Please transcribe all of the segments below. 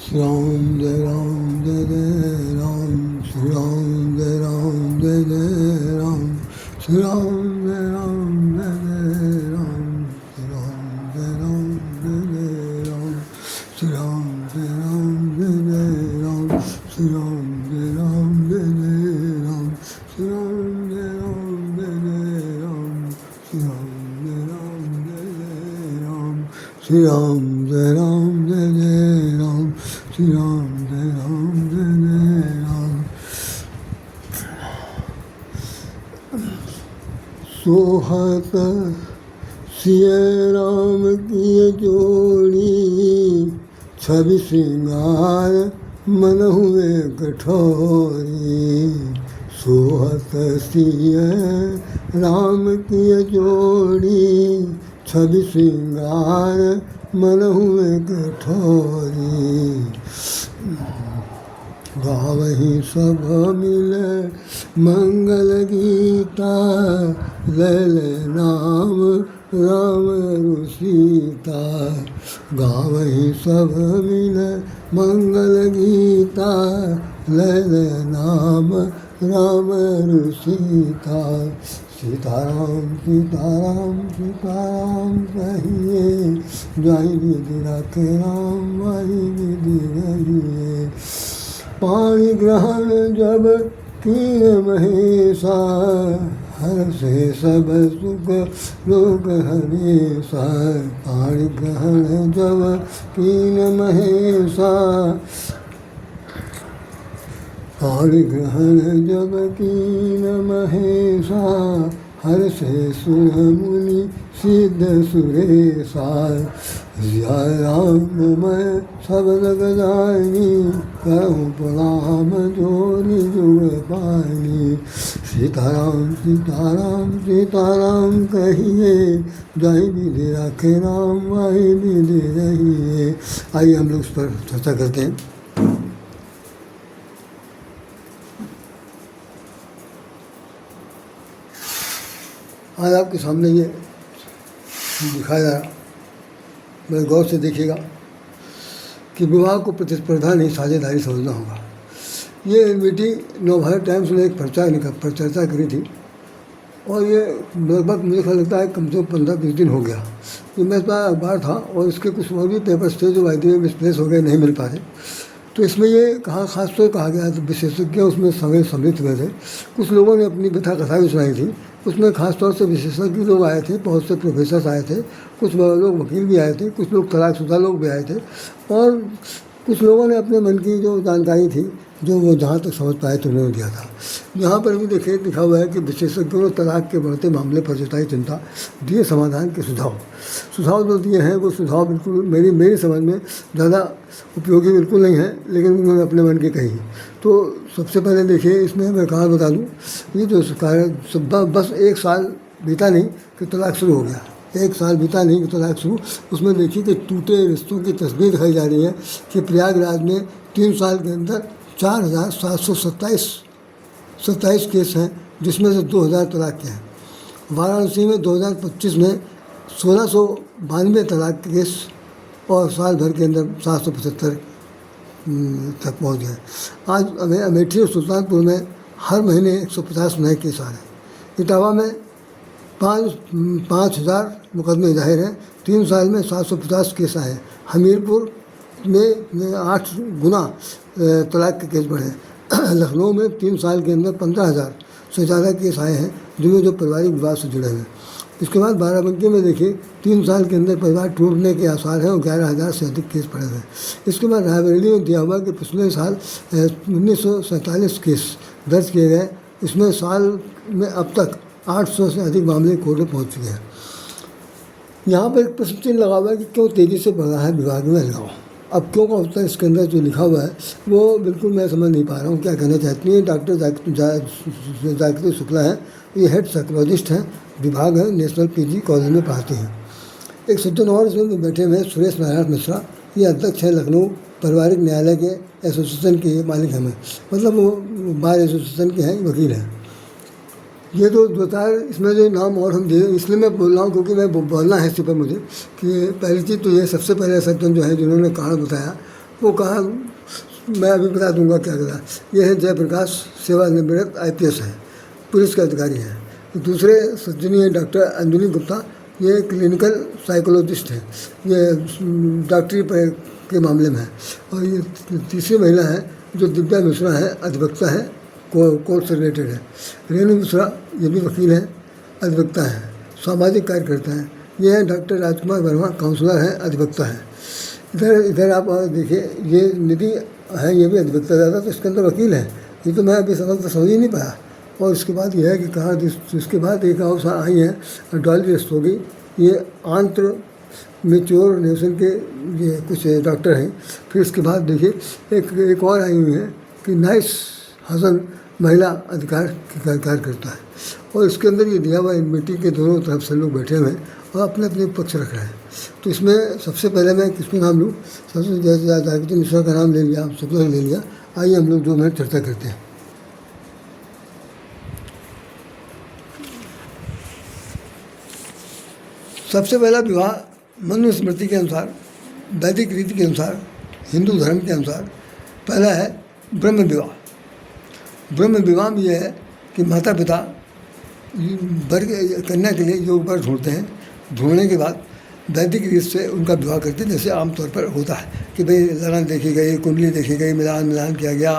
Shri Ram Jai Ram Jai Jai Ram, Shri Ram Jai Ram Jai Jai Ram, Shri Ram Jai Ram Jai Jai Ram, Shri Ram Jai Ram Jai Jai Ram, Shri Ram Jai Ram Jai Jai Ram, Shri Ram Jai Ram Jai Jai Ram, Shri Ram Jai Ram Jai Jai Ram, Shri Ram Jai Ram Jai Jai Ram, Shri Ram Jai Ram Jai Jai Ram. सोहत Siya Ram की जोड़ी, छवि श्रृंगार मन हुए कठोरी। सोहत सिय राम की जोड़ी, छवि श्रृंगार मन हुए कठोरी। गावहीं सब मिले मंगल गीता, लैल नाम राम सीता। गावहीं सब मिले मंगल गीता, लैल नाम राम सीता। सीताराम सीताराम सीताराम कहिए, जाई विधि रखे राम वही विधि रहिए। पाणि ग्रहण जब किए महेशा, हर से सब सुख लोक हमेशा। पाणि ग्रहण जब किए महेशा, पाणि ग्रहण जब कीन महेशा। हर से सुर मुनि सिद्ध सुरेशा। या राम मैं सब जग जानी, कहूँ प्रणाम जोनि जुग पानी। सीताराम सीताराम सीताराम कहिए, जाई विधि रखे राम वही विधि रहिए। आइए हम लोग उस पर चर्चा करते हैं। आज आपके सामने ये दिखाया जा रहा, बड़े गौर से देखिएगा कि विवाह को प्रतिस्पर्धा नहीं साझेदारी समझना होगा। ये एनवीटी नवभारत टाइम्स ने एक चर्चा करी थी, और ये लगभग मुझे ख्याल लगता है कम से कम 15-20 दिन हो गया। ये मेरे पास अखबार था और इसके कुछ और भी पेपर्स थे जो वायदे में मिसप्लेस हो गए, नहीं मिल पा रहे। तो इसमें ये खास तौर कहा गया, तो विशेषज्ञ उसमें सम्मिलित हुए थे। कुछ लोगों ने अपनी व्यथा कथा भी सुनाई थी। उसमें खास तौर से विशेषज्ञ लोग आए थे, बहुत से प्रोफेसर्स आए थे, कुछ लोग वकील भी आए थे, कुछ लोग तलाकशुदा लोग भी आए थे, और कुछ लोगों ने अपने मन की जो जानकारी थी, जो वो जहाँ तक समझ पाए तो उन्होंने दिया था। यहाँ पर भी देखिए लिखा हुआ है कि विशेषज्ञों ने तलाक के बढ़ते मामले पर जताई चिंता, दिए समाधान के सुझाव जो दिए हैं वो सुझाव बिल्कुल मेरी समझ में ज़्यादा उपयोगी बिल्कुल नहीं है, लेकिन उन्होंने अपने मन की कही। तो सबसे पहले देखिए, इसमें मैं कहाँ बता दूँ, ये जो बस 1 साल बीता नहीं कि तलाक शुरू हो गया। 1 साल बीता नहीं कि तलाक शुरू। उसमें देखिए कि टूटे रिश्तों की तस्वीर दिखाई जा रही है कि प्रयागराज में 3 साल के अंदर 4,727 केस हैं, जिसमें से 2,000 तलाक के हैं। वाराणसी में 2025 में 1,692 तलाक के केस, और साल भर के अंदर 775 तक पहुँच गए। आज अमेठी और सुल्तानपुर में हर महीने 150 नए केस आ रहे हैं। इटावा में 5,000 मुकदमे जाहिर हैं, 3 साल में 750 केस आए। हमीरपुर में 8 गुना तलाक के केस बढ़े। लखनऊ में 3 साल के अंदर 15,000 से ज़्यादा केस आए हैं, जिनमें जो पारिवारिक विवाद से जुड़े हैं। इसके बाद बाराबंकी में देखिए 3 साल के अंदर परिवार टूटने के आसार हैं और 11,000 से अधिक केस पड़े हैं। इसके बाद रायबरेली में दिया हुआ कि पिछले साल 1947 केस दर्ज किए गए। इसमें साल में अब तक 800 से अधिक मामले कोर्ट में पहुँच चुके हैं। यहाँ पर एक प्रश्न चिन्ह लगा हुआ है कि क्यों तेज़ी से बढ़ रहा है विभाग में अलगाव। अब क्यों का उत्तर इसके अंदर जो लिखा हुआ है वो बिल्कुल मैं समझ नहीं पा रहा हूँ क्या कहना चाहती हैं। डॉक्टर जागृति शुक्ला है, ये हेड साइकोलॉजिस्ट हैं, विभाग है, नेशनल पीजी कॉलेज में पढ़ाते हैं। एक सज्जन और इसमें बैठे हुए हैं, सुरेश नारायण मिश्रा, ये अध्यक्ष हैं लखनऊ पारिवारिक न्यायालय के एसोसिएशन के मालिक हैं, मतलब वो बार एसोसिएशन के हैं, वकील हैं। ये तो बताया, इसमें जो नाम और हम दे, इसलिए मैं बोल रहा हूँ क्योंकि मैं बोलना है इस पर मुझे कि पहली चीज़ तो ये सबसे पहले सज्जन जो है जिन्होंने कारण बताया वो कहा, मैं अभी बता दूंगा क्या करा। ये है जयप्रकाश, सेवानिवृत्त IPS है, पुलिस के अधिकारी हैं। दूसरे सज्जनी हैं डॉक्टर अंजलि गुप्ता, ये क्लिनिकल साइकोलॉजिस्ट हैं, ये डॉक्टरी के मामले में है। और ये तीसरी महिला है जो दिव्या मिश्रा है, अधिवक्ता है, कोर्ट से रिलेटेड है। रेणु मिश्रा ये भी वकील हैं, अधिवक्ता हैं, सामाजिक कार्यकर्ता हैं। ये है डॉक्टर राजकुमार वर्मा, काउंसलर हैं, अधिवक्ता हैं। इधर आप देखिए, ये निधि है, ये भी अधिवक्ता ज़्यादा, तो इसके अंदर वकील है। ये तो मैं अभी समझ ही नहीं पाया। और उसके बाद यह है कि कहाँ, इसके बाद एक और आई है डॉली रस्तोगी, ये आंत्र मेच्योर नेशन के ये कुछ डॉक्टर हैं। फिर इसके बाद देखिए एक और आई हुई है कि नाइस हसन, महिला अधिकार की कार्यकर्ता है। और इसके अंदर ये दिया हुआ मीटिंग के दोनों तरफ से लोग बैठे हुए हैं और अपने अपने पक्ष रख रहे हैं। तो इसमें सबसे पहले मैं किसको नाम लूँ? सबसे जागृति मिश्रा का नाम ले लिया, सब लोग ले लिया। आइए हम लोग 2 मिनट चर्चा करते हैं। सबसे पहला विवाह मनुस्मृति के अनुसार, वैदिक रीति के अनुसार, हिंदू धर्म के अनुसार पहला है ब्रह्म विवाह। ब्रह्म विवाह में यह है कि माता पिता वर कन्या के लिए योग वर ढूंढते हैं। ढूंढने के बाद वैदिक रीत से उनका विवाह करते हैं, जैसे आमतौर पर होता है कि भाई लड़न देखी गई, कुंडली देखी गई, मिलान किया गया,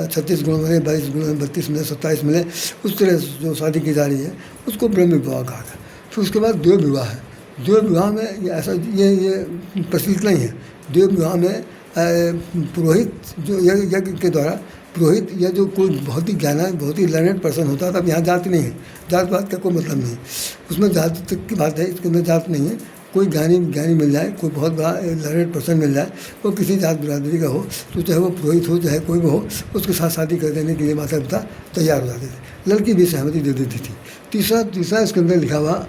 36 गुण मिले, 22 गुण, 32 मिले, 27 मिले, उस तरह जो शादी की जा रही है उसको ब्रह्म विवाह कहा गया। फिर उसके बाद देव विवाह है। देव विवाह में ये ऐसा ये प्रचलित नहीं है। देव विवाह में पुरोहित जो यज्ञ के द्वारा पुरोहित या जो कोई बहुत ही ज्ञान, बहुत ही लर्नेड पर्सन होता है, तब यहाँ जाति नहीं है, जात पात का कोई मतलब नहीं, उसमें जाति तक की बात है, इसके अंदर जात नहीं है। कोई ज्ञानी मिल जाए, कोई बहुत बड़ा लर्नेड पर्सन मिल जाए, वो किसी जात बिरादरी का हो, तो चाहे वो पुरोहित हो चाहे कोई भी हो, उसके साथ शादी कर देने के लिए माता पिता तैयार हो जाते थे। लड़की भी सहमति दे देती थी। तीसरा इसके अंदर लिखा हुआ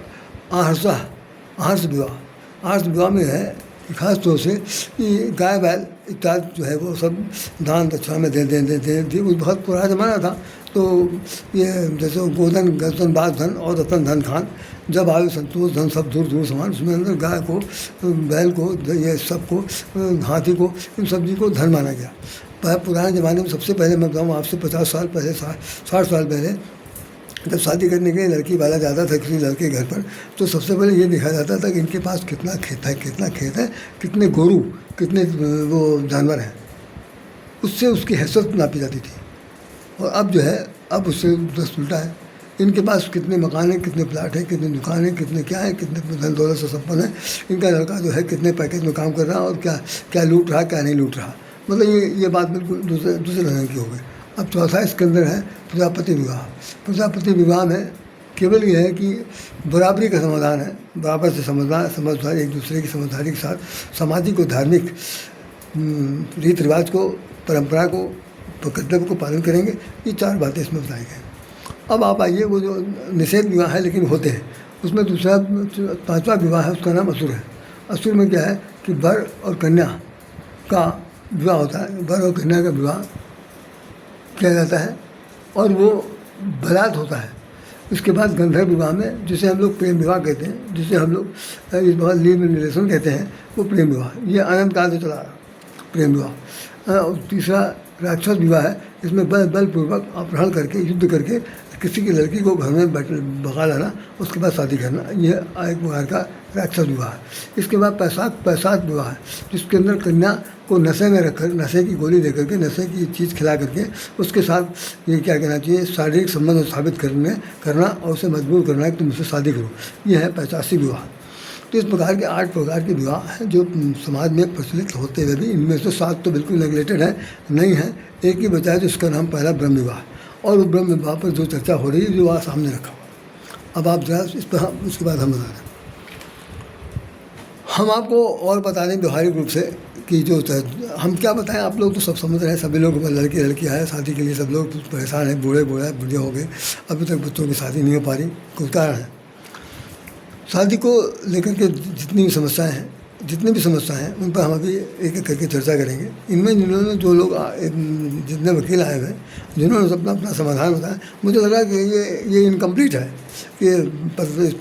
आहर्ष विवाह। आहर्ष विवाह में है खास तौर से कि गाय बैल इत्यादि जो है वो सब दान दक्षिणा में दे थी। वो बहुत पुराना ज़माना था, तो ये जैसे गोधन बास धन और रतन धन खान, जब आयु संतोष धन सब दूर समान, उसमें अंदर गाय को, बैल को, ये सबको, हाथी को, इन सब्जी को धन माना गया। पुराने ज़माने में सबसे पहले मैं बताऊँ आपसे 50 साल पहले, 60 साल पहले, जब शादी करने के लिए लड़की वाला जाता था किसी लड़के घर पर, तो सबसे पहले ये देखा जाता था कि इनके पास कितना खेत है, कितने गोरू, कितने वो जानवर हैं, उससे उसकी हैसियत नापी जाती थी। और अब जो है, अब उससे 10 उल्टा है, इनके पास कितने मकान हैं, कितने प्लाट हैं, कितनी दुकान है, कितने क्या है, कितने धन दौलत से संपन्न है, इनका लड़का जो है कितने पैकेज में काम कर रहा है और क्या लूट रहा, क्या नहीं लूट रहा। मतलब ये बात बिल्कुल दूसरे लेवल की हो गई। अब चौथा इसके अंदर है प्रजापति विवाह। प्रजापति विवाह में केवल यह है कि बराबरी का समाधान है, बराबर से समझदार एक दूसरे की समझदारी के साथ सामाजिक और धार्मिक रीति रिवाज को, परंपरा को, कर्तव्य को पालन करेंगे। ये 4 बातें इसमें बताई गई। अब आप आइए, वो जो निषेध विवाह है लेकिन होते हैं, उसमें 5वां विवाह है, उसका नाम असुर है। असुर में क्या है कि वर और कन्या का विवाह होता है। वर और कन्या का विवाह किया जाता है और वो बरात होता है। उसके बाद गंधर्व विवाह में, जिसे हम लोग प्रेम विवाह कहते हैं, जिसे हम लोग इस बार लिव इन रिलेशन कहते हैं, वो प्रेम विवाह, ये अनंत काल से चला रहा प्रेम विवाह। तीसरा राक्षस विवाह है। इसमें बलपूर्वक अपहरण करके, युद्ध करके किसी की लड़की को घर में भगा लाना, उसके बाद शादी करना, यह एक प्रकार का राक्षस विवाह है। इसके बाद पैसाद विवाह है, जिसके अंदर कन्या को नशे में रखकर, नशे की गोली दे करके, नशे की चीज़ खिला करके उसके साथ ये क्या कहना चाहिए, शारीरिक संबंध स्थापित करना और उसे मजबूर करना है कि तुम मुझसे शादी करो। यह है पैशासी विवाह। तो इस प्रकार के 8 प्रकार के विवाह हैं जो समाज में प्रचलित होते हुए भी इनमें से 7 तो बिल्कुल नेगलेक्टेड है, नहीं है। एक ही बचा है जिसका नाम पहला ब्रह्म विवाह। और वो ब्रह्म विवाह पर जो चर्चा हो रही है, जो वहाँ सामने रखा हुआ। अब आप जरा इस पर, उसके बाद हम बता रहे हैं। हम आपको और बता दें व्यवहारिक रूप से कि जो हम क्या बताएं, आप लोग तो सब समझ रहे हैं, सभी लोग, लड़कियाँ हैं शादी के लिए, सब लोग परेशान हैं, बूढ़े हो गए, अभी तक बच्चों की शादी नहीं हो पा रही। कुछ कारण है। शादी को लेकर के जितनी भी समस्याएं हैं उन पर हम अभी एक एक करके चर्चा करेंगे। इनमें जिन्होंने जो लोग जितने वकील आए हुए हैं, जिन्होंने अपना समाधान बताया, मुझे लगा कि ये इनकम्प्लीट है। कि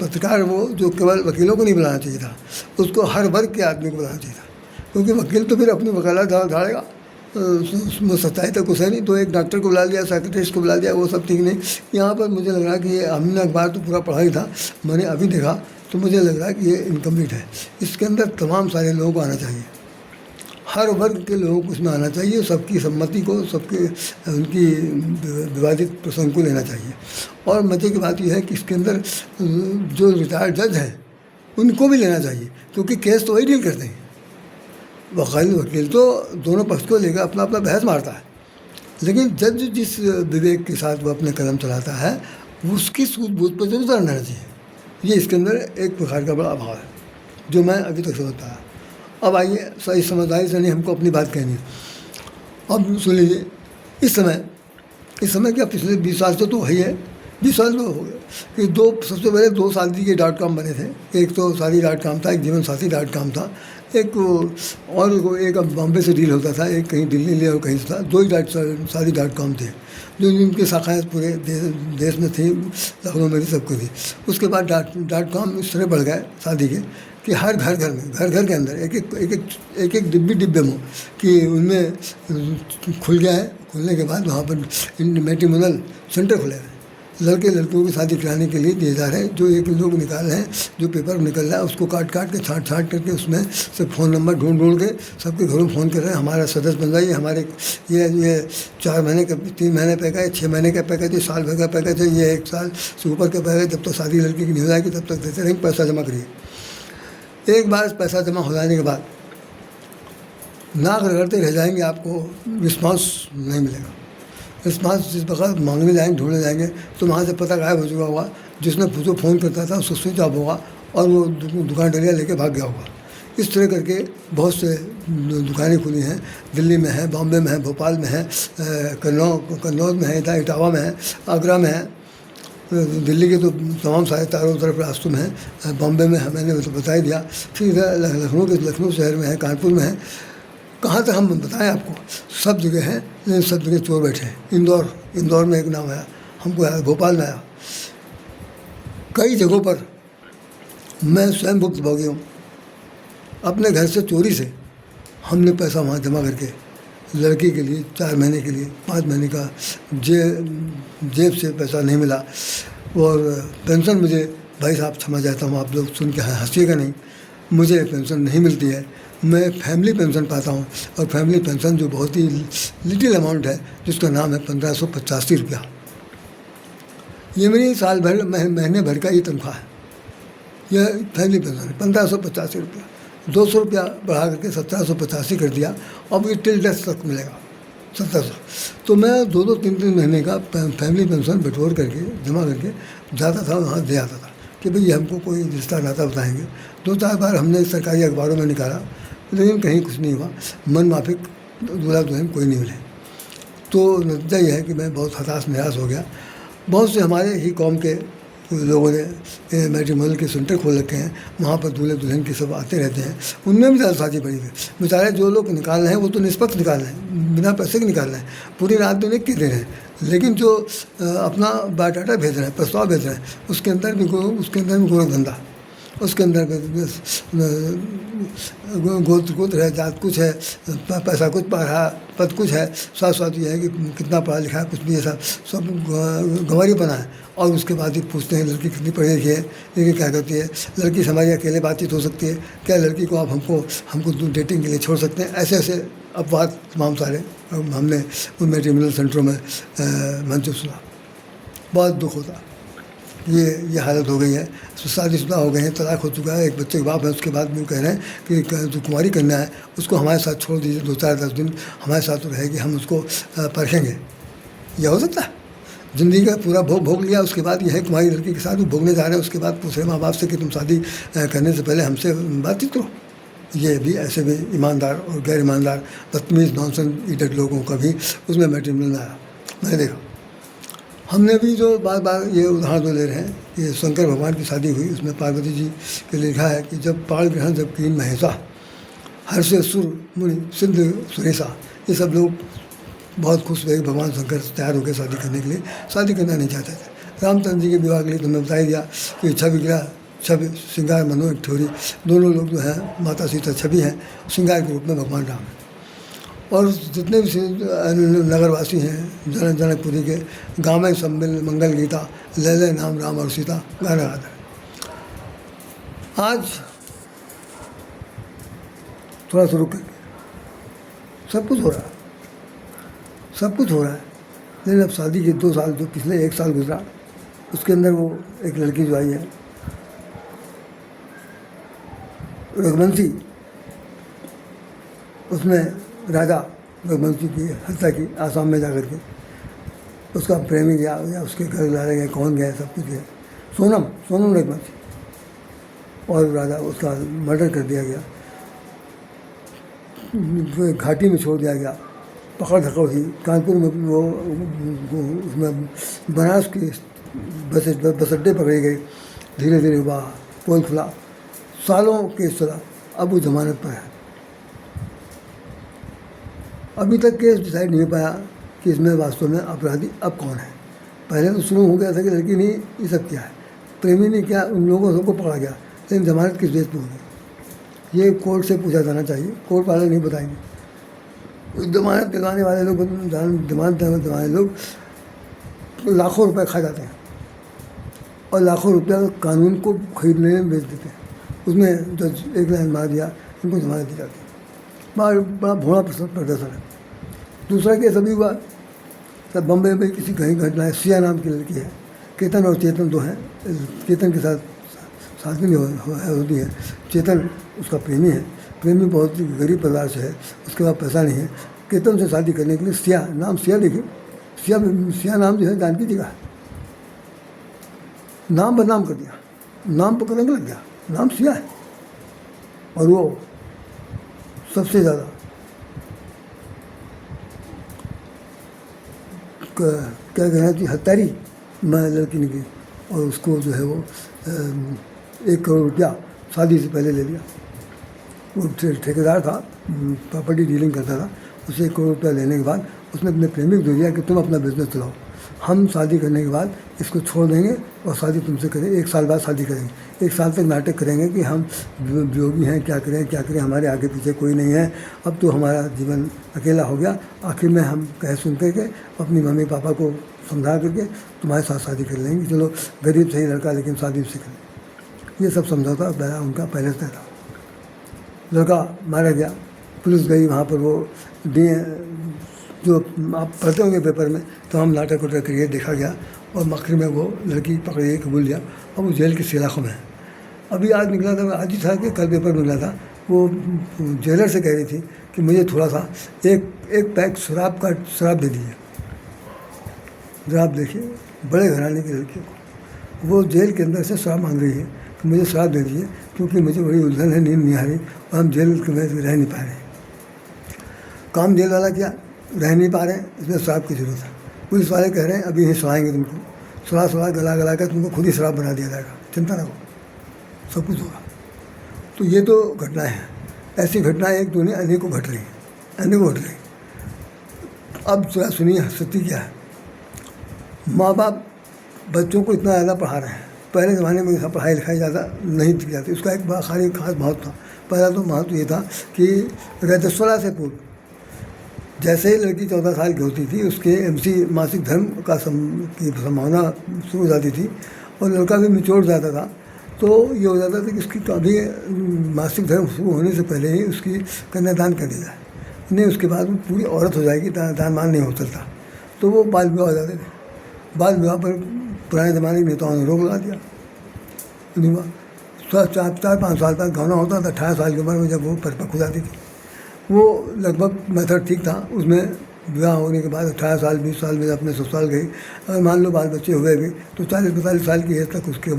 पत्रकार वो जो केवल वकीलों को नहीं बुलाना चाहिए था, उसको हर वर्ग के आदमी को बुलाना चाहिए था। क्योंकि वकील तो फिर अपनी वकालत झाड़ेगा, उसमें सच्चाई तो कुछ है नहीं। तो एक डॉक्टर को बुला लिया, साइकेट्रिस्ट को बुला लिया, वो सब ठीक नहीं। यहाँ पर मुझे लग रहा है कि ये हमने अखबार तो पूरा पढ़ा ही था, मैंने अभी देखा तो मुझे लग रहा है कि ये इनकम्प्लीट है। इसके अंदर तमाम सारे लोगों को आना चाहिए, हर वर्ग के लोगों को इसमें आना चाहिए, सबकी सम्मति को, सबके उनकी विवादित प्रसंग को लेना चाहिए। और मजे की बात यह है कि इसके अंदर जो रिटायर्ड जज हैं उनको भी लेना चाहिए, क्योंकि केस तो वही डील करते हैं। वकील तो दोनों पक्ष को लेकर अपना अपना बहस मारता है, लेकिन जज जिस विवेक के साथ वो अपने कदम चलाता है उसकी सूझबूझ पर जरूर ध्यान रहना चाहिए। ये इसके अंदर एक प्रकार का बड़ा अभाव है जो मैं अभी तक समझता है। अब आइए, सही समझदारी से नहीं हमको अपनी बात कहनी है। अब सुन लीजिए, इस समय क्या पिछले 20 साल से तो वही है, 20 साल तो हो गए कि सबसे पहले 2 शादी के .com बने थे। एक तो शादी.com था, एक जीवन साथी.com था, एक बॉम्बे से डील होता था, एक कहीं दिल्ली और कहीं से था। 2 ही शादी.com थे जो जिनकी शाखाएँ पूरे देश में थी, लखनऊ में थी, सबको थी। उसके बाद .com इस तरह बढ़ गए शादी के कि हर घर के अंदर एक एक डिब्बे में कि उनमें खुल गया है। खुलने के बाद वहाँ पर मैट्रिमोनियल सेंटर खुले हैं, लड़के लड़कियों की शादी कराने के लिए दिए जा रहे हैं। जो एक लोग निकाल रहे हैं, जो पेपर निकल रहा है उसको काट के छाँट करके उसमें सब फ़ोन नंबर ढूंढ के सबके घरों में फ़ोन कर रहे हैं, हमारा सदस्य बन जाइए, हमारे ये 4 महीने का, 3 महीने पैकेज, 6 महीने का पैकेज है, साल भर का पैकेज है, ये 1 साल से ऊपर का पैकेज, जब तक शादी लड़की की नहीं हो जाएगी तब तक देते रहेंगे, पैसा जमा करिए। एक बार पैसा जमा हो जाने के बाद नाक रगड़ते रह जाएंगे, आपको रिस्पांस नहीं मिलेगा। रिस्पांस जिस वक्त मांगने जाएंगे, ढूंढने जाएंगे तो वहाँ से पता गायब हो चुका होगा, जिसने जो फ़ोन करता था उसको स्विच ऑफ होगा और वो दुकान डलिया लेके भाग गया होगा। इस तरह करके बहुत से दुकानें खुली हैं, दिल्ली में है, बॉम्बे में है, भोपाल में है, कन्नौज में है, इटावा में है, आगरा में है, दिल्ली के तो तमाम सारे चारों तरफ रास्तों में है, बॉम्बे में है, मैंने तो बता ही दिया। फिर लखनऊ शहर में है, कानपुर में है, कहाँ तक हम बताएं आपको, सब जगह है, लेकिन सब जगह चोर बैठे हैं। इंदौर में एक नाम आया, हमको आया, भोपाल में आया, कई जगहों पर मैं स्वयं भुक्तभोगी हूँ। अपने घर से चोरी से हमने पैसा वहाँ जमा करके लड़की के लिए 4 महीने के लिए, 5 महीने का जेब से पैसा नहीं मिला। और पेंशन मुझे, भाई साहब क्षमा चाहता हूँ, आप लोग सुन के हंसीएगा नहीं, मुझे पेंशन नहीं मिलती है। मैं फैमिली पेंशन पाता हूँ, और फैमिली पेंशन जो बहुत ही लिटिल अमाउंट है, जिसका नाम है 1585 रुपया। ये मेरी साल भर महीने भर का ये तनख्वाह है। यह फैमिली पेंशन है 1585 रुपया। 200 रुपया बढ़ा करके 1785 कर दिया। अब ये टिल डेथ तक मिलेगा 1700। तो मैं 2-3 महीने का फैमिली पेंशन बटोर करके जमा करके जाता था, वहाँ दे आता था कि भाई हमको कोई रिश्ता नाता बताएंगे। 2-4 बार हमने सरकारी अखबारों में निकाला, लेकिन कहीं कुछ नहीं हुआ। मन माफिक दूल्हा दुल्हन कोई नहीं मिले। तो नतीजा यह है कि मैं बहुत हताश निराश हो गया। बहुत से हमारे ही कौम के लोगों ने मैट्रिमोनियल के सेंटर खोल रखे हैं, वहाँ पर दूल्हे दुल्हन के सब आते रहते हैं। उनमें भी जालसाजी बड़ी है। बेचारे जो लोग निकाल रहे हैं वो तो निष्पक्ष निकाल रहे हैं, बिना पैसे के निकाल रहे हैं, पूरी रात दिन एक के दे रहे हैं। लेकिन जो अपना बायोडाटा भेज रहे हैं, प्रस्ताव भेज रहे हैं, उसके अंदर भी गोरखधंधा, उसके अंदर गोत्र है, जात कुछ है, पैसा कुछ पा रहा, पद कुछ है, साथ साथ ये है कि कितना पढ़ा लिखा है, कुछ भी ऐसा सब गंवारी बना है। और उसके बाद ही पूछते हैं लड़की कितनी पढ़ी लिखी है, लड़की क्या करती है, लड़की से हमारी अकेले बातचीत हो सकती है क्या, लड़की को आप हमको डेटिंग के लिए छोड़ सकते हैं। ऐसे अपवाद तमाम सारे हमने उन मैट्रिमोनियल सेंटरों में मंचूर सुना। बहुत दुख होता। ये हालत हो गई है। शादीशुदा हो गए हैं, तलाक हो चुका है, एक बच्चे के बाप है, उसके बाद भी कह रहे हैं कि जो कुंवारी कन्या है उसको हमारे साथ छोड़ दीजिए, 2-4-10 दिन हमारे साथ तो रहेगी, हम उसको परखेंगे। यह हो सकता है? ज़िंदगी का पूरा भोग लिया, उसके बाद यह है कुंवारी लड़की के साथ भी भोगने जा रहे हैं, उसके बाद पूछ रहे माँ बाप से कि तुम शादी करने से पहले हमसे बातचीत करो। ये भी ऐसे भी ईमानदार और गैर ईमानदार बदतमीज़ नॉनसेंस ईडियट लोगों का भी उसमें मैट्रिमोनियल में आया, मैंने देखा। हमने भी जो बार ये उदाहरण तो ले रहे हैं, ये शंकर भगवान की शादी हुई, उसमें पार्वती जी के लिखा है कि जब पाल ग्रहण जब कीन महेशा, हर्ष सुर मुनि सिद्ध सुरेशा, ये सब लोग बहुत खुश हुए। भगवान शंकर तैयार होकर शादी करने के लिए, शादी करना नहीं चाहते थे। रामचंद्र जी के विवाह के लिए तुमने बता ही दिया कि इच्छा विग्रह छवि, श्रृंगार मनोहर ठोरी, दोनों लोग जो है माता सीता छवि हैं श्रृंगार के रूप में भगवान राम हैं। और जितने भी नगरवासी हैं जनकपुरी के, गाँव में सब मिल मंगल गीता, ले ले नाम राम और सीता गाना गाते हैं। आज थोड़ा सा रुक करके सब कुछ हो रहा है, सब कुछ हो रहा है, लेकिन अब शादी के 2 साल, जो पिछले 1 साल गुजरा, उसके अंदर वो एक लड़की जो आई है रघुवंशी, उसने राजा रघुवंशी की हत्या की आसाम में जाकर के। उसका प्रेमी गया या उसके घर ला गए, कौन गया, सब कुछ गया, सोनम रघुवंशी, और राजा उसका मर्डर कर दिया गया, घाटी में छोड़ दिया गया, पकड़ धकड़ हुई। कानपुर में वो उसमें बनारस की बस अड्डे पकड़ी गई, धीरे धीरे हुआ, पोल खुला, सालों केस चला, अब वो जमानत पर है। अभी तक केस डिसाइड नहीं हो पाया कि इसमें वास्तव में अपराधी अब कौन है। पहले तो शुरू हो गया था कि लड़की ने ये सब किया है, प्रेमी ने किया, उन लोगों सबको पकड़ा गया, लेकिन जमानत किस बेस पर होगी ये कोर्ट से पूछा जाना चाहिए। कोर्ट वाले नहीं बताएंगे। जमानत दिलाने वाले लोग, जमानत दिलाने वाले लोग लाखों रुपए खा जाते हैं और लाखों रुपया कानून को खरीदने में बेच देते हैं। उसमें जज एक लाइन मार दिया, उनको जमानत दी जाती है। बड़ा भोला प्रदर्शन है। दूसरा केस अभी हुआ, सब बम्बई में किसी कहीं घटना है, सिया नाम की लड़की है, केतन और चेतन दो हैं, केतन के साथ शादी होती है, चेतन उसका प्रेमी है, प्रेमी बहुत ही गरीब परिवार से है, उसके पास पैसा नहीं है। केतन से शादी करने के लिए सिया नाम, सिया देखिए, सिया नाम जो है जानकी जी का है, नाम बदनाम कर दिया, नाम पर कलंक लग गया, नाम सिया है। और वो सबसे ज़्यादा क्या कहना चाहिए, हत्यारी लड़की ने की, और उसको जो है वो 1 करोड़ रुपया शादी से पहले ले लिया। वो ठेकेदार था, प्रॉपर्टी डीलिंग करता था, उसे 1 करोड़ रुपया लेने के बाद उसने अपने प्रेमी को दे दिया कि तुम अपना बिजनेस चलाओ, हम शादी करने के बाद इसको छोड़ देंगे और शादी तुमसे करेंगे, 1 साल बाद शादी करेंगे, 1 साल तक नाटक करेंगे कि हम वियोगी हैं, क्या करें, हमारे आगे पीछे कोई नहीं है, अब तो हमारा जीवन अकेला हो गया। आखिर में हम कह सुन करके अपनी मम्मी पापा को समझा करके तुम्हारे साथ शादी कर लेंगे, चलो गरीब सही लड़का लेकिन शादी से करें। ये सब समझौता पहला उनका पहले से था। लड़का मारा गया, पुलिस गई वहाँ पर, वो जो आप पढ़ते होंगे पेपर में, तो हम नाटक वाटक करिए देखा गया, और आखिर में वो लड़की पकड़ी गई, कबूल लिया, और वो जेल के सलाखों में है। अभी आज निकला था, आज ही था कि कल पेपर में मिला था, वो जेलर से कह रही थी कि मुझे थोड़ा सा एक पैक शराब दे दीजिए। शराब देखिए, बड़े घराने की लड़की को वो जेल के अंदर से शराब मांग रही है कि मुझे शराब दे दीजिए, क्योंकि मुझे बड़ी उलझन है, नींद नहीं आ रही और हम जेल में रह नहीं पा रहे। काम जेल वाला किया, रह नहीं पा रहे हैं, इसमें शराब की ज़रूरत है। पुलिस वाले कह रहे हैं अभी यहीं सुनाएंगे तुमको, सुना गला कर तुमको खुद ही शराब बना दिया जाएगा, चिंता ना करो, सब कुछ होगा। तो ये तो घटनाएं हैं, ऐसी घटनाएं एक दो नहीं, अनेकों घट रही हैं, अनेकों घट रही। अब जरा सुनिए सत्य क्या है। माँ बाप बच्चों को इतना ज़्यादा पढ़ा रहे हैं, पहले ज़माने में ऐसा पढ़ाई लिखाई ज़्यादा नहीं की जाती। उसका एक बड़ा खास महत्व था। पहला तो महत्व ये था कि रजस्वला से पूर्व जैसे ही लड़की 14 साल की होती थी, उसके MC मासिक धर्म की संभावना शुरू हो जाती थी, और लड़का भी मिच्योर जाता था, तो ये हो जाता था कि उसकी कभी मासिक धर्म शुरू होने से पहले ही उसकी कन्यादान कर दिया जाए, नहीं उसके बाद वो पूरी औरत हो जाएगी, दान मान नहीं हो सकता। तो वो बाल विवाह हो जाते थे। बाल विवाह पर पुराने ज़माने के नेताओं ने रोक लगा दिया, नहीं हुआ। 4-5 साल तक गौना होता था, 18 साल की उम्र में जब वो परिपक्व हो जाती थी, वो लगभग मेथड ठीक था। उसमें विवाह होने के बाद 18 साल 20 साल में अपने ससुराल गई, अगर मान लो बाल बच्चे हुए भी तो 40-45 साल की एज तक उसके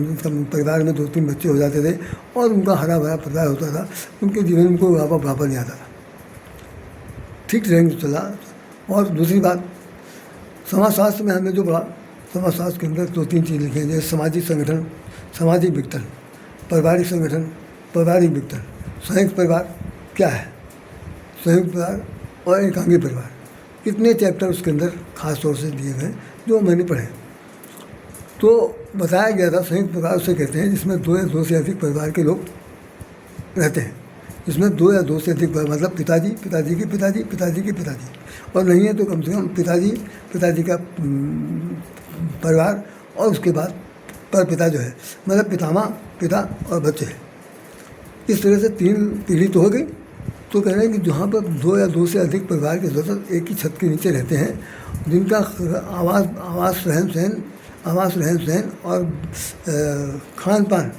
परिवार में 2-3 बच्चे हो जाते थे, और उनका हरा भरा परिवार होता था, उनके जीवन में कोई बराबर नहीं आता था, ठीक रहेंगे चला। और दूसरी बात, समाजशास्त्र में हमने जो पढ़ा, समाजशास्त्र के अंदर 2-3 चीज़ लिखी हैं, जैसे सामाजिक संगठन, सामाजिक विघटन, पारिवारिक संगठन, पारिवारिक विघटन। संयुक्त परिवार क्या है, संयुक्त परिवार और एकांगी परिवार, कितने चैप्टर उसके अंदर खास तौर से दिए गए जो मैंने पढ़े। तो बताया गया था संयुक्त परिवार उसे कहते हैं जिसमें 2 या 2 से अधिक परिवार के लोग रहते हैं, जिसमें 2 या 2 से अधिक मतलब पिताजी, पिताजी के पिताजी, पिताजी के पिताजी, और नहीं है तो कम से कम पिताजी, पिताजी का परिवार, और उसके बाद परपिता जो है मतलब पितामह, पिता और बच्चे। इस तरह से 3 पीढ़ी तो हो गई। तो कह रहे हैं कि जहाँ पर 2 या 2 से अधिक परिवार के सदस्य एक ही छत के नीचे रहते हैं, जिनका आवास रहन सहन और खान पान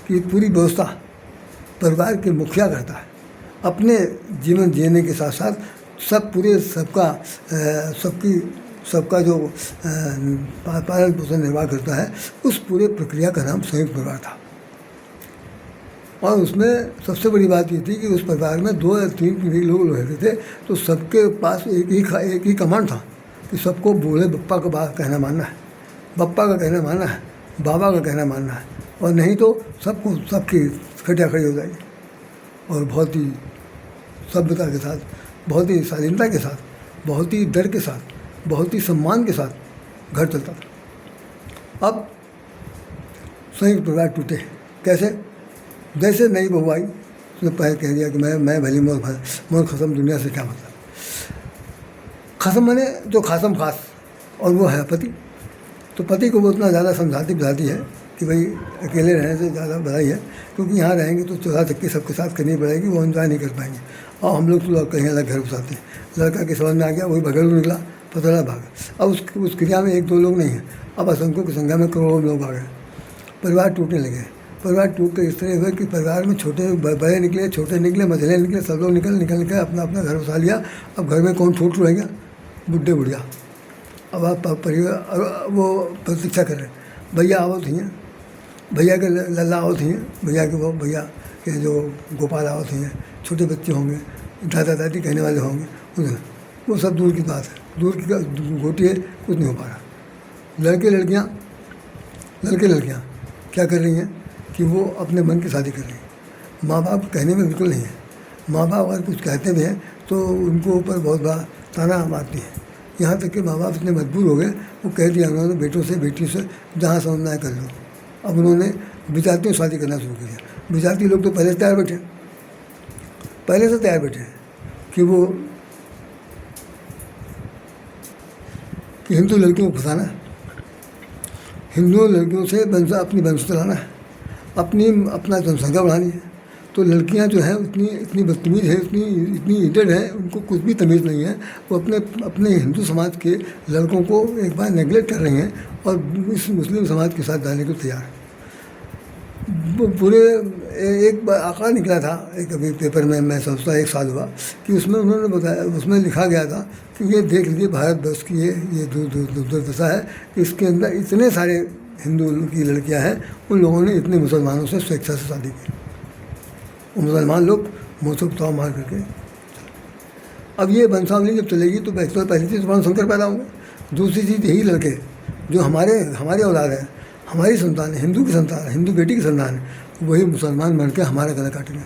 की पूरी व्यवस्था परिवार के मुखिया करता है। अपने जीवन जीने के साथ साथ सबका जो पालन पोषण निर्वाह करता है, उस पूरे प्रक्रिया का नाम संयुक्त परिवार था। और उसमें सबसे बड़ी बात ये थी कि उस परिवार में 2 या 3 पीढ़ी लोग रहते थे, तो सबके पास एक ही कमांड था कि सबको बूढ़े बप्पा का बात कहना मानना है, बप्पा का कहना मानना है, बाबा का कहना मानना है, और नहीं तो सबकी खटिया खड़ी हो जाएगी। और बहुत ही सभ्यता के साथ, बहुत ही शालीनता के साथ, बहुत ही डर के साथ, बहुत ही सम्मान के साथ घर चलता था। अब संयुक्त परिवार टूटे कैसे? जैसे नई बहू आई, उसने पहले कह दिया कि मैं भली मोर खसम, दुनिया से क्या मतलब। खसम माने जो खासम खास, और वो है पति। तो पति को वो उतना ज़्यादा समझाती है कि भाई अकेले रहने से ज़्यादा बधाई है, क्योंकि यहाँ रहेंगे तो 14 चक्की सबके साथ करनी पड़ेगी, वो एंजॉय नहीं कर पाएंगे। और हम लोग तो कहीं अलग घर घुसाते हैं। लड़का के समझ में आ गया, वही भगल निकला, पतला भाग। अब उस क्रिया में 1-2 लोग नहीं हैं, अब असंख्यों की संख्या में करोड़ों लोग आ गए। परिवार टूटने लगे। परिवार टूट कर इस तरह हुए कि परिवार में छोटे बड़े निकले, छोटे निकले, मझले निकले, सब लोग निकल के अपना घर बसा लिया। अब घर में कौन छूट रहेगा? बुढ़े बुढ़िया। अब आप परिवार वो प्रतीक्षा कर रहे, भैया आवत हैं, भैया के लल्ला आवत हैं, भैया के जो गोपाल आवत हैं, छोटे बच्चे होंगे, दादा दादी कहने वाले होंगे, वो सब दूर की बात है, दूर की गोटी है, कुछ नहीं हो पा रहा। लड़के लड़कियाँ क्या कर रही हैं कि वो अपने मन की शादी कर रही हैं। माँ बाप कहने में बिल्कुल नहीं है। माँ बाप अगर कुछ कहते भी हैं तो उनको ऊपर बहुत बड़ा ताना मारती है। यहाँ तक कि माँ बाप इतने मजबूर हो गए, वो कह दिया उन्होंने बेटों से बेटी से जहाँ समझना है कर लो। अब उन्होंने विजातियों से शादी करना शुरू किया। विजाती लोग तो पहले से तैयार बैठे हैं कि हिंदू लड़कियों को फंसाना है, हिंदू लड़कियों से अपनी वंश चलाना है, अपना जनसंख्या बढ़ानी है। तो लड़कियां जो हैं इतनी बदतमीज है, इतनी इडियट है, उनको कुछ भी तमीज़ नहीं है। वो अपने हिंदू समाज के लड़कों को एक बार नेगलेक्ट कर रही हैं और इस मुस्लिम समाज के साथ जाने को तैयार है। वो पूरे एक बार आंकड़ा निकला था एक अभी पेपर में, मैं समझता 1 साल हुआ, कि उसमें उन्होंने बताया, उसमें लिखा गया था कि ये देख लीजिए भारतवर्ष की ये दुर्दशा है कि इसके अंदर इतने सारे हिंदू की लड़कियां हैं, उन लोगों ने इतने मुसलमानों से स्वेच्छा से शादी की। वो मुसलमान लोग मुँह से उताव मार करके। अब ये वंशावली जब चलेगी तो पहली चीज़ भगवान शंकर पैदा होंगे। दूसरी चीज़ यही लड़के जो हमारे औलाद है, हमारी संतान है, हिंदू की संतान है, हिंदू बेटी की संतान है, वही मुसलमान बन के हमारा गला काटेंगे,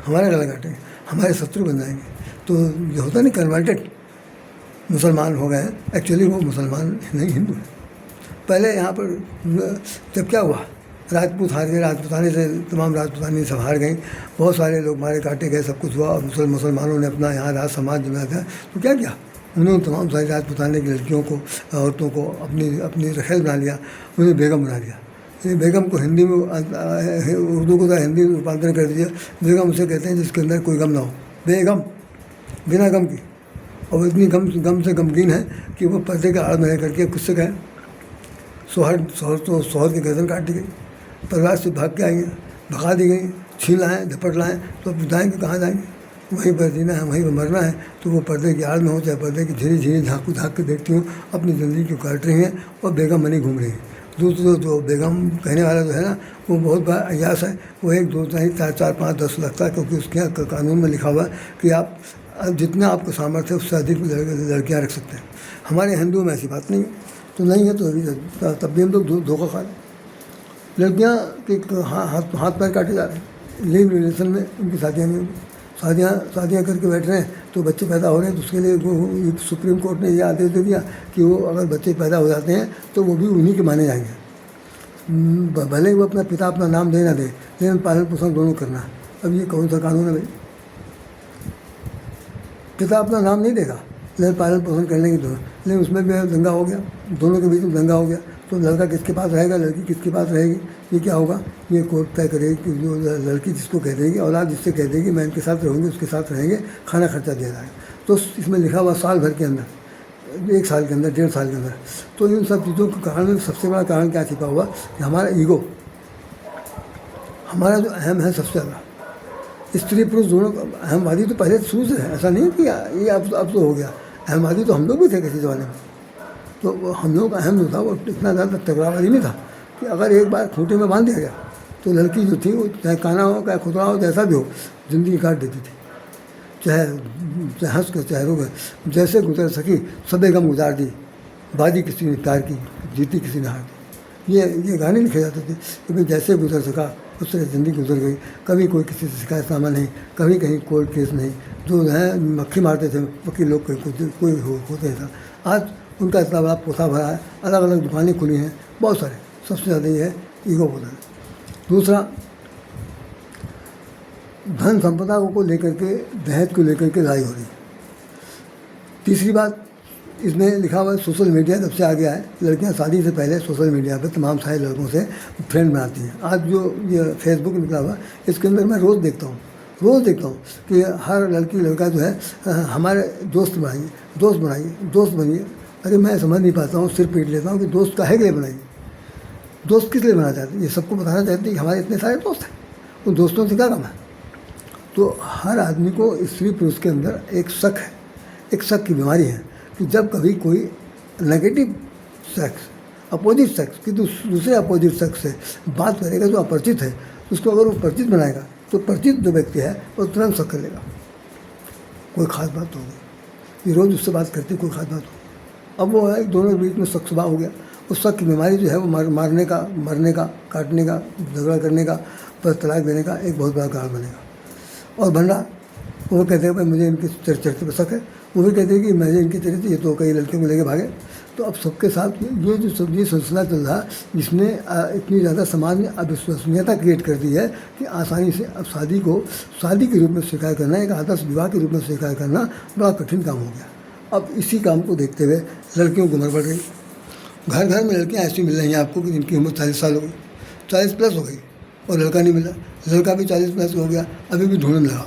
हमारे शत्रु बन जाएंगे। तो ये होता नहीं, कन्वर्टेड मुसलमान हो गए हैं, एक्चुअली वो मुसलमान नहीं, हिंदू है। पहले यहाँ पर जब क्या हुआ, राजपूत हार गए, राजपूतानी से तमाम राजपूतानी सब हार गई, बहुत सारे लोग मारे काटे गए, सब कुछ हुआ। और मुसलमानों ने अपना यहाँ राज समाज जो था तो क्या किया, उन्होंने तमाम सारी राजपूतानी की लड़कियों को, औरतों को अपनी रखेल बना लिया, उन्हें बेगम बना लिया। ये बेगम को हिंदी में, उर्दू को तो हिंदी में रूपांतरण कर दिया। बेगम उसे कहते हैं जिसके अंदर कोई गम ना हो, बेगम, बिना गम की। और इतनी गम से गमगीन है कि वो पर्दे के आड़ में रह करके खुद से कहें शोहर की गर्दन काट दी गई, परिवार से भाग के आई हैं, भगा दी गई, छीन लाएँ, झपट लाएँ, तो अब जाएंगे कहाँ जाएंगे, वहीं पर जीना है, वहीं पर मरना है। तो वो पर्दे की आड़ में हो, चाहे पर्दे की झीरे झाँक के देखती हूँ, अपनी ज़िंदगी को काट रही हैं और बेगम बनी घूम रही हैं। दूसरों जो बेगम कहने वाला जो है ना, वो बहुत बड़ा अयास है। वो 1, 2 नहीं, 4, 5, 10 लगता है, क्योंकि उसके यहाँ कानून में लिखा हुआ है कि आप जितना आपको सामर्थ्य है उससे अधिक लड़कियाँ रख सकते हैं। हमारे हिंदुओं में ऐसी बात नहीं है, तो नहीं है तो तब भी हम लोग धोखा खा रहे हैं। लड़कियाँ के हाथ पैर काटे जा रहे हैं, लिव रिलेशन में उनकी शादियाँ नहीं होगी, शादियाँ शादियाँ करके बैठ रहे हैं तो बच्चे पैदा हो रहे हैं, तो उसके लिए वो सुप्रीम कोर्ट ने ये आदेश दे दिया कि वो अगर बच्चे पैदा हो जाते हैं तो वो भी उन्हीं के माने जाएंगे। भले ही वो अपना पिता अपना नाम दे ना दे, लेकिन पालन पोषण दोनों करना है। अब ये कौन सा कानून है भाई? पिता अपना नाम नहीं देगा लेकिन पालन पोषण करने की दोनों, लेकिन उसमें भी दंगा हो गया, दोनों के बीच में दंगा हो गया। तो लड़का किसके पास रहेगा, लड़की किसके पास रहेगी, ये क्या होगा? ये कोर्ट तय करेगी कि जो लड़की जिसको कह देगी, औलाद जिससे कह देगी मैं इनके साथ रहूँगी, उसके साथ रहेंगे, खाना खर्चा दे रहा है। तो इसमें लिखा हुआ साल भर के अंदर, 1 साल के अंदर, 1.5 साल के अंदर। तो इन सब चीज़ों के कारण में सबसे बड़ा कारण क्या छिपा हुआ कि हमारा ईगो, हमारा जो अहम है सबसे ज़्यादा। स्त्री पुरुष दोनों अहमवादी तो पहले शुरू से है, ऐसा नहीं कि ये अब तो हो गया। अहमवादी तो हम लोग भी थे किसी ज़माने में। तो हम लोग का अहम जो था वो इतना ज़्यादा टकरावादी नहीं था कि अगर एक बार खूंटे में बांध दिया गया तो लड़की जो थी वो चाहे काना हो चाहे खुदरा हो जैसा भी हो ज़िंदगी काट देती थी, चाहे हंस कर चाहे रो कर। जैसे गुजर सकी सबे गम गुजार दी, बाजी किसी ने प्यार की, जीती किसी ने हार दी। ये गाने लिखे जाते थे कि भाई जैसे गुजर सका उस तरह ज़िंदगी गुजर गई। कभी कोई किसी से शिकायतनामा नहीं, कभी कहीं कोर्ट केस नहीं। जो है मक्खी मारते थे वकील लोग कोई होते था। आज उनका इतना बड़ा पोथा भरा है, अलग अलग दुकानें खुली हैं, बहुत सारे। सबसे ज़्यादा ये है ईगो बोलना। दूसरा, धन संपदा को लेकर के, दहेज को लेकर के लड़ाई हो रही है। तीसरी बात, इसमें लिखा हुआ है सोशल मीडिया जब से आ गया है, लड़कियां शादी से पहले सोशल मीडिया पे तमाम सारे लड़कों से फ्रेंड बनाती हैं। आज जो ये फेसबुक निकला हुआ इसके अंदर मैं रोज़ देखता हूँ कि हर लड़की लड़का जो है हमारे दोस्त बनिए। अरे मैं समझ नहीं पाता हूँ, सिर पीट लेता हूँ कि दोस्त काहे के लिए बनाइए, दोस्त किस लिए बनाना चाहते हैं? ये सबको बताना चाहते हैं कि हमारे इतने सारे दोस्त हैं, उन दोस्तों से क्या काम है? तो हर आदमी को स्त्री पुरुष के अंदर एक शक है, एक शक की बीमारी है कि जब कभी कोई नेगेटिव सेक्स, अपोजिट सेक्स कि दूसरे अपोजिट सेक्स से बात करेगा जो अपरिचित है, उसको अगर वो परिचित बनाएगा तो परिचित जो व्यक्ति है वो तुरंत शक कर लेगा, कोई ख़ास बात होगी, ये रोज़ उससे बात करती कोई ख़ास बात हो। अब वो है दोनों के बीच में शक सुबह हो गया। उस शक की बीमारी जो है वो मारने का, मरने का, काटने का, झगड़ा करने का, पर तलाक देने का एक बहुत बड़ा कारण बनेगा। और बन रहा, वो कहते हैं भाई मुझे इनके चरित्र पर शक है, वो भी कहते हैं कि मुझे इनके चरित्र, ये तो कई लड़कियों को लेके भागे। तो अब सबके साथ ये जो सब ये सिलसिला चल रहा, जिसने इतनी ज़्यादा समाज में अविश्वसनीयता क्रिएट कर दी है कि आसानी से अब शादी को शादी के रूप में स्वीकार करना, एक आदर्श विवाह के रूप में स्वीकार करना बड़ा कठिन काम हो गया। अब इसी काम को देखते हुए लड़कियों की उम्र बढ़ गई। घर घर में लड़कियाँ ऐसी मिल रही हैं आपको कि जिनकी उम्र 40 साल हो गई, 40 प्लस हो गई, और लड़का नहीं मिला। लड़का भी 40 प्लस हो गया, अभी भी ढूंढने लगा।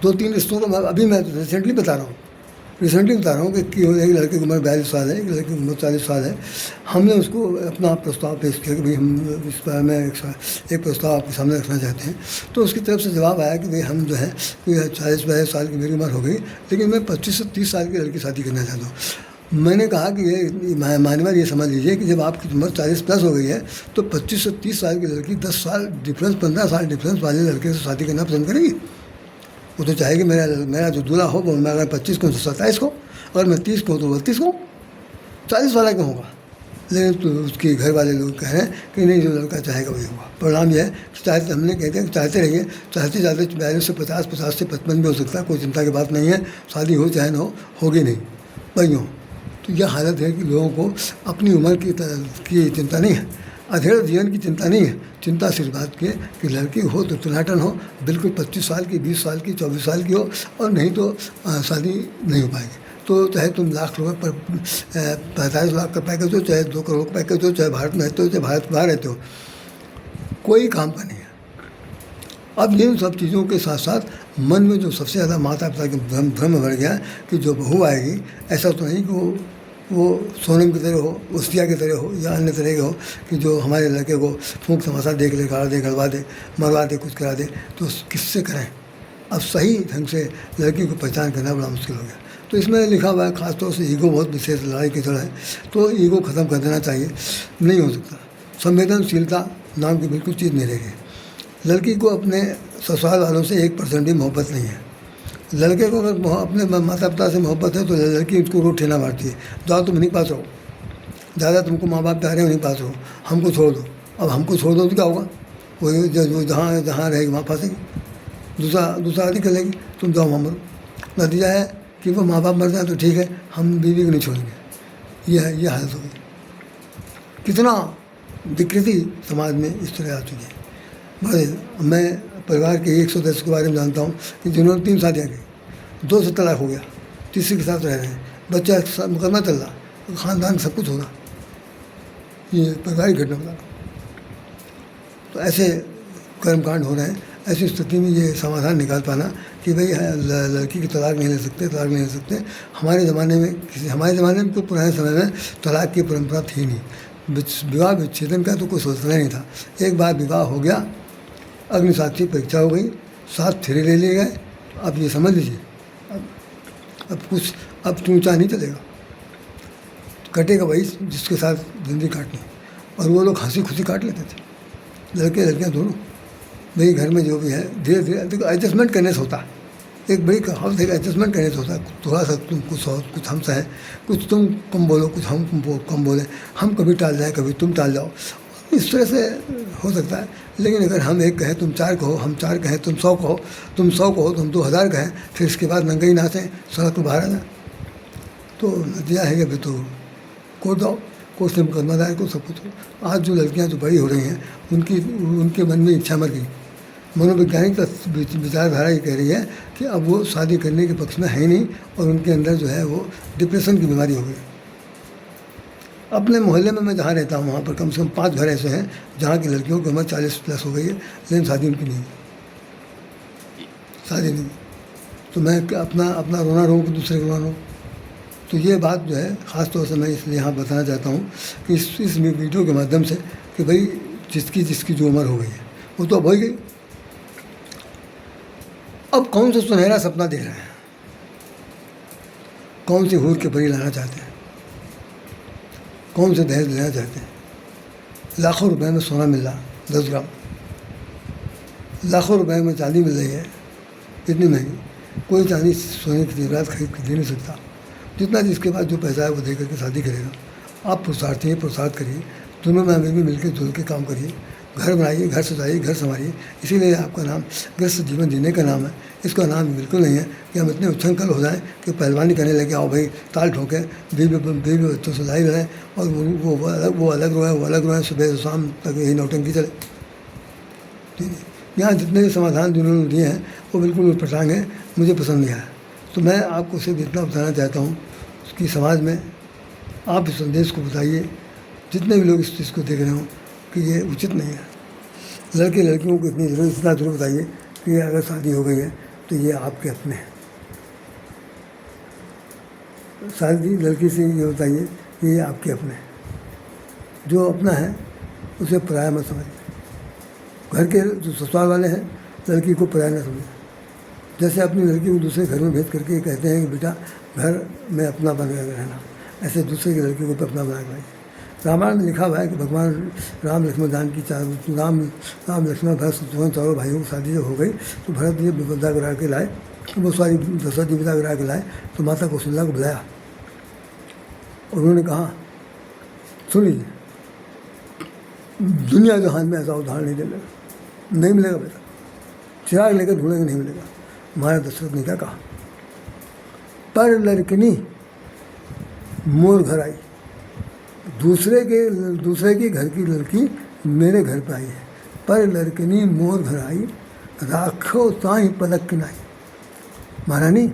2-3 रिश्तों को मैं रिसेंटली बता रहा हूँ कि एक लड़के की उम्र 42 साल है, एक लड़के की उम्र 40 साल है। हमने उसको अपना प्रस्ताव पेश किया कि भाई हम इस बारे में एक प्रस्ताव आपके सामने रखना चाहते हैं। तो उसकी तरफ से जवाब आया कि भाई हम जो है 40-42 साल की मेरी उम्र हो गई, लेकिन मैं 25 से 30 साल की लड़की शादी करना चाहता हूँ। मैंने कहा कि ये मान्यवर ये समझ लीजिए कि जब आपकी उम्र 40 प्लस हो गई है तो 25 से 30 साल की लड़की 10 साल डिफरेंस, 15 साल डिफरेंस वाले लड़के से शादी करना पसंद करेगी। वो तो चाहेगी मेरा जो दूल्हा हो वो, मैं अगर 25 को तो 27 को, अगर मैं 30 को तो 32 को, 40 वाला क्यों होगा? लेकिन तो उसके घर वाले लोग कह रहे हैं कि नहीं, जो लड़का चाहेगा वही होगा। परिणाम यह है कि हमने कहते हैं कि चाहते रहिए, चाहते 42 से 50, 50 से 55 भी हो सकता है, कोई चिंता की बात नहीं है। शादी हो चाहे ना हो, होगी नहीं, वही हो। तो यह हालत है कि लोगों को अपनी उम्र की चिंता नहीं है, अधेड़ जीवन की चिंता नहीं है। चिंता सिर्फ बात की है कि लड़की हो तो टनाटन हो, बिल्कुल 25 साल की, 20 साल की, 24 साल की हो, और नहीं तो शादी नहीं हो पाएगी। तो चाहे तुम लाख रुपये पर 45 लाख का पैकेज हो, चाहे 2 करोड़ का पैकेज हो, चाहे भारत में रहते हो, चाहे भारत बाहर रहते हो, कोई काम का नहीं है। अब इन सब चीज़ों के साथ साथ मन में जो सबसे ज़्यादा माता पिता के भ्रम भर गया कि जो बहू आएगी, ऐसा तो नहीं कि वो सोनम की तरह हो, उस्तिया की तरह हो, या अन्य तरह के हो कि जो हमारे लड़के को फूंक तमाशा देख ले, गाड़ दे, गलवा दे, मरवा दे, कुछ करा दे। तो किससे करें? अब सही ढंग से लड़की को पहचान करना बड़ा मुश्किल हो गया। तो इसमें लिखा हुआ है खासतौर से ईगो बहुत विशेष लड़ाई की तरह है, तो ईगो ख़त्म कर देना चाहिए। नहीं हो सकता, संवेदनशीलता नाम की बिल्कुल चीज़ नहीं रहेगी। लड़की को अपने ससुराल वालों से 1% भी मोहब्बत नहीं है। लड़के को अगर अपने माता पिता से मोहब्बत है तो लड़की उसको रोड ठेना मारती है, जाओ तुम नहीं पास रहो, ज़्यादा तुमको माँ बाप प्यारे हो नहीं पास रहो, हमको छोड़ दो। अब हमको छोड़ दो तो क्या होगा? वो जहाँ रहेगी वहाँ फंसेगी। दूसरा आदि कर लेगी, तुम जाओ वहाँ मरो। नतीजा है कि वो माँ बाप मर जाए तो ठीक है, हम बीवी को नहीं छोड़ेंगे। ये हालत हो गई। कितना विकृति समाज में इस तरह आ चुकी है। बड़े मैं परिवार के 100 सदस्य के बारे में जानता हूँ कि जिन्होंने 3 शादियाँ की, 2 से तलाक हो गया, तीसरे के साथ रह रहे हैं, बच्चा मुकदमा चल रहा, ख़ानदान सब कुछ हो रहा। ये पारिवारिक घटना बता। तो ऐसे कर्मकांड हो रहे हैं। ऐसी स्थिति में ये समाधान निकाल पाना कि भाई लड़की की तलाक नहीं ले सकते। हमारे ज़माने में तो पुराने समय में तलाक की परंपरा थी नहीं। विवाह विच्छेदन का तो कोई सोचना नहीं था। एक बार विवाह हो गया, अग्नि साक्षी परीक्षा हो गई, 7 फेरे ले लिए गए। अब ये समझ लीजिए, अब ऊँचा नहीं चलेगा, कटेगा वही जिसके साथ जिंदगी काटनी। और वो लोग हंसी खुशी काट लेते थे, लड़के लड़कियाँ दोनों। भाई घर में जो भी है धीरे धीरे देखो एडजस्टमेंट करने से होता है। एक बड़ी कहावत है, एडजस्टमेंट करने से होता है। थोड़ा सा तुम कुछ हम सहें, कुछ तुम कम बोलो, कुछ हम कम बोलें, हम कभी टाल जाएँ, कभी तुम टाल जाओ, इस तरह से हो सकता है। लेकिन अगर हम 1 कहें तुम 4 कहो, हम 4 कहें तुम 100 कहो, तुम 100 कहो तुम 2000 कहें, फिर इसके बाद नंगे नाचें, सड़क पर बाहर आ जाए, तो नतीजा है कि अभी तो कोर्ट जाओ, कोर्ट से मुकदमा दायर को सब कुछ हो। आज जो लड़कियां जो बड़ी हो रही हैं, उनके मन में इच्छा मर गई। मनोवैज्ञानिक विचारधारा ये कह रही है कि अब वो शादी करने के पक्ष में है ही नहीं, और उनके अंदर जो है वो डिप्रेशन की बीमारी हो गई। अपने मोहल्ले में मैं जहाँ रहता हूँ वहाँ पर कम से कम 5 घर ऐसे हैं जहाँ की लड़कियों की उम्र 40+ हो गई है, लेकिन शादी उनकी नहीं, शादी नहीं। तो मैं अपना रोना रो कि दूसरे को रोना रो। तो ये बात जो है ख़ास तौर से मैं इसलिए यहाँ बताना चाहता हूँ कि इस वीडियो के माध्यम से कि भाई जिसकी जो उम्र हो गई है वो तो अब हो गई। अब कौन सा सुनहरा सपना देख रहे हैं, कौन सी हूर के परी लाना चाहते हैं, कौन से दहेज लेना चाहते हैं। लाखों रुपए में सोना मिल रहा 10 ग्राम, लाखों रुपए में चांदी मिल रही है, इतनी महंगी। कोई चांदी सोने की जेवरात खरीद के दे नहीं सकता। जितना जिसके पास जो पैसा है वो दे करके शादी करेगा। आप पुरुषार्थी हैं, पुरुषार्थ करिए, दोनों में हमें भी मिलकर जुल के काम करिए, घर बनाइए, घर सजाइए, घर संवारिए। इसीलिए आपका नाम ग्रस्त जीवन जीने का नाम है। इसका नाम बिल्कुल नहीं है कि हम इतने उच्छृंखल हो जाएं कि पहलवानी करने लगे, आओ भाई ताल ठोकें, बीवी बच्चों से लड़ाई लड़ाएँ और वो अलग रोए, सुबह से शाम तक यही नौटंकी चले। ठीक है, यहाँ जितने भी समाधान जिन्होंने दिए हैं वो बिल्कुल उटपटांग हैं, मुझे पसंद नहीं आया। तो मैं आपको सिर्फ इतना बताना चाहता हूँ कि समाज में आप इस संदेश को बताइए, जितने भी लोग इस चीज़ को देख रहे हों, कि ये उचित नहीं है। लड़के लड़कियों को इतना जरूर बताइए कि अगर शादी हो गई है तो ये आपके अपने हैं। शादी लड़की से ये बताइए कि ये आपके अपने हैं, जो अपना है उसे पराया मत समझिए। घर के जो ससुराल वाले हैं लड़की को पराया न समझें। जैसे अपनी लड़की को दूसरे घर में भेज करके कहते हैं कि बेटा घर में अपना बन कर रहना, ऐसे दूसरे की लड़की को अपना बना कर। रामायण में लिखा हुआ है कि भगवान राम लक्ष्मण जानकी राम लक्ष्मण भरत शत्रुघ्न चारों भाइयों की शादी जब हो गई तो भरत जी विदा करा के लाए, वो सारी दशरथ जी विदा करा के लाए, तो माता कौशल्या को बुलाया और उन्होंने कहा सुन लीजिए, दुनिया जहान में ऐसा उदाहरण नहीं मिलेगा बेटा, चिराग लेकर ढूंढेंगे नहीं मिलेगा। महाराज दशरथ ने क्या कहा, पर लड़कनी मोर घर आई, दूसरे के घर की लड़की मेरे घर पर आई है, पर लड़कनी मोर घर आई, राखो ताई पलक किनाई। महारानी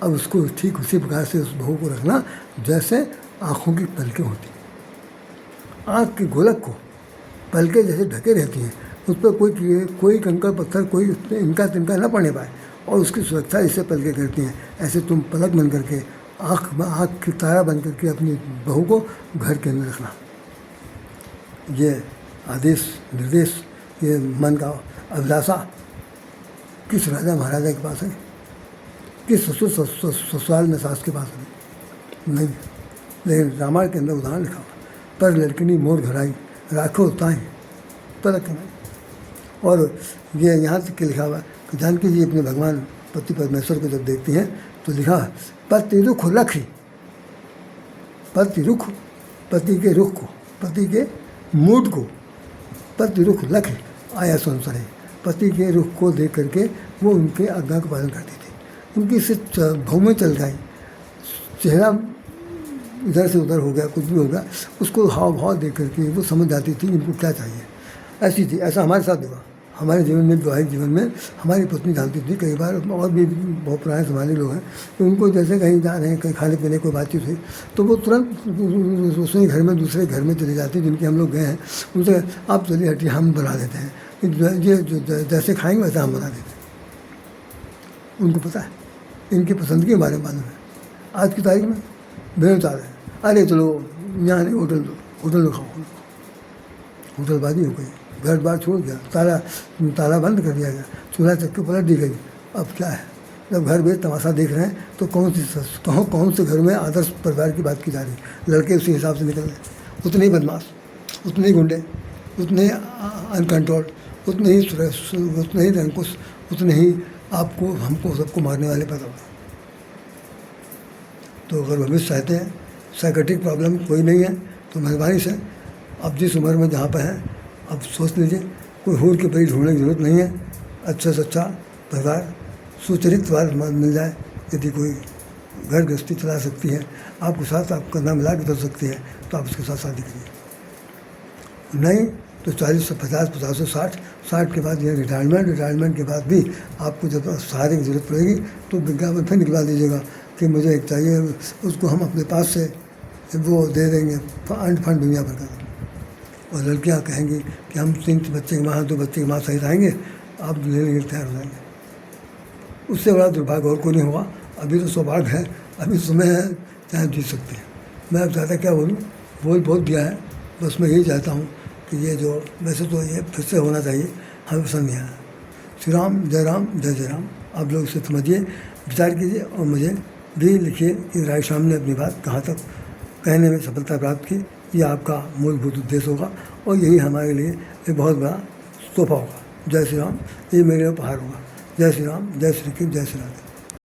अब उसको ठीक उसी प्रकार से उस बहू को रखना जैसे आँखों की पलकें होती हैं। आँख की गोलक को पलकें जैसे ढके रहती हैं, उस पर कोई कंकड़ पत्थर कोई इनका तिनका न पड़ने पाए, और उसकी सुरक्षा इससे पलकें करती हैं। ऐसे तुम पलक बन करके आँख की तारा बन करके अपनी बहू को घर के अंदर रखना। ये आदेश निर्देश, ये मन का अभिलाषा किस राजा महाराजा के पास है, किस ससुराल में सास के पास है नहीं। लेकिन रामायण के अंदर उदाहरण लिखा हुआ, पर लड़किनी मोर घर आई, राखो ताई पलक किनाई। और ये यहाँ तक के लिखा हुआ कि जानकी जी अपने भगवान पति परमेश्वर को जब देखती हैं तो लिखा पति रुख लखी, पति के रुख को, पति के मूड को, पति रुख लखी आया संसरे, पति के रुख को देख करके वो उनके आज्ञा का पालन करती थी। उनकी सिर्फ भाव में चल गई, चेहरा इधर से उधर हो गया, कुछ भी हो गया, उसको हाव भाव देख करके वो समझ जाती थी इनको क्या चाहिए। ऐसी थी। ऐसा हमारे साथ हुआ। हमारे जीवन में, वैवाहिक जीवन में हमारी पत्नी जानती थी। कई बार और भी बहुत पुराने ज़माने लोग हैं तो उनको जैसे कहीं जा रहे हैं, कहीं खाने पीने कोई बातचीत हुई तो वो तुरंत उसी घर में दूसरे घर में चले जाते, जिनके हम लोग गए हैं उनसे, आप चलिए हटिए, हम बना देते हैं, ये जैसे खाएंगे वैसा हम बना देते हैं। उनको पता है, इनकी पसंद के बारे में मालूम है। आज की तारीख में बेड़ उतार है, अरे चलो यहाँ नहीं, होटल में खाओ। होटलबाजी हो गई, घर बार छोड़ दिया, ताला बंद कर दिया गया, चूल्हा चक्के पलट दी गई। अब क्या है, जब घर में तमाशा देख रहे हैं तो कौन से घर में आदर्श परिवार की बात की जा रही है। लड़के उसी हिसाब से निकल रहे, उतने ही बदमाश, उतने ही गुंडे, उतने ही अनकंट्रोल्ड, उतने ही रंकुश, उतने ही आपको हमको सबको मारने वाले पैदा होते। तो अगर भविष्य चाहते हैं, साइकेट्रिक प्रॉब्लम कोई नहीं है तो मेहरबानी से अब जिस उम्र में जहाँ पर हैं, अब सोच लीजिए, कोई हूर के परी ढूंढने की जरूरत नहीं है। अच्छा से अच्छा परिवार, सुचरित परिवार मिल जाए, यदि कोई घर गृहस्थी चला सकती है, आपके साथ आपका नाम मिला के चल सकती है, तो आप उसके साथ शादी करिए। नहीं तो 40 से 50, 50 से 60 के बाद ये रिटायरमेंट के बाद भी आपको जब सहारे की जरूरत पड़ेगी तो विज्ञापन फिर निकलवा दीजिएगा कि मुझे एक चाहिए, उसको हम अपने पास से वो दे देंगे, फंड दुनिया भर का। और लड़कियां कहेंगी कि हम 3 बच्चे की माँ, 2 बच्चे की माँ सही रहेंगे, आप लेने के लिए तैयार हो जाएंगे। उससे बड़ा दुर्भाग्य और कोई नहीं होगा। अभी तो सौभाग्य है, अभी समय है, चाहे जीत सकते हैं। मैं अब ज़्यादा क्या बोलूँ, बहुत दिया है। बस मैं यही चाहता हूँ कि ये जो, वैसे तो ये फिर से होना चाहिए, हमें पसंद नहीं आया। श्री राम, जय राम, जय जय राम। आप लोग इसे समझिए, विचार कीजिए और मुझे भी लिखिए कि राय श्याम ने अपनी बात कहाँ तक कहने में सफलता प्राप्त की। ये आपका मूलभूत उद्देश्य होगा और यही हमारे लिए एक बहुत बड़ा तोहफा होगा। जय श्री राम, ये मेरे उपहार होगा। जय श्री राम, जय श्री कृष्ण, जय श्री राम।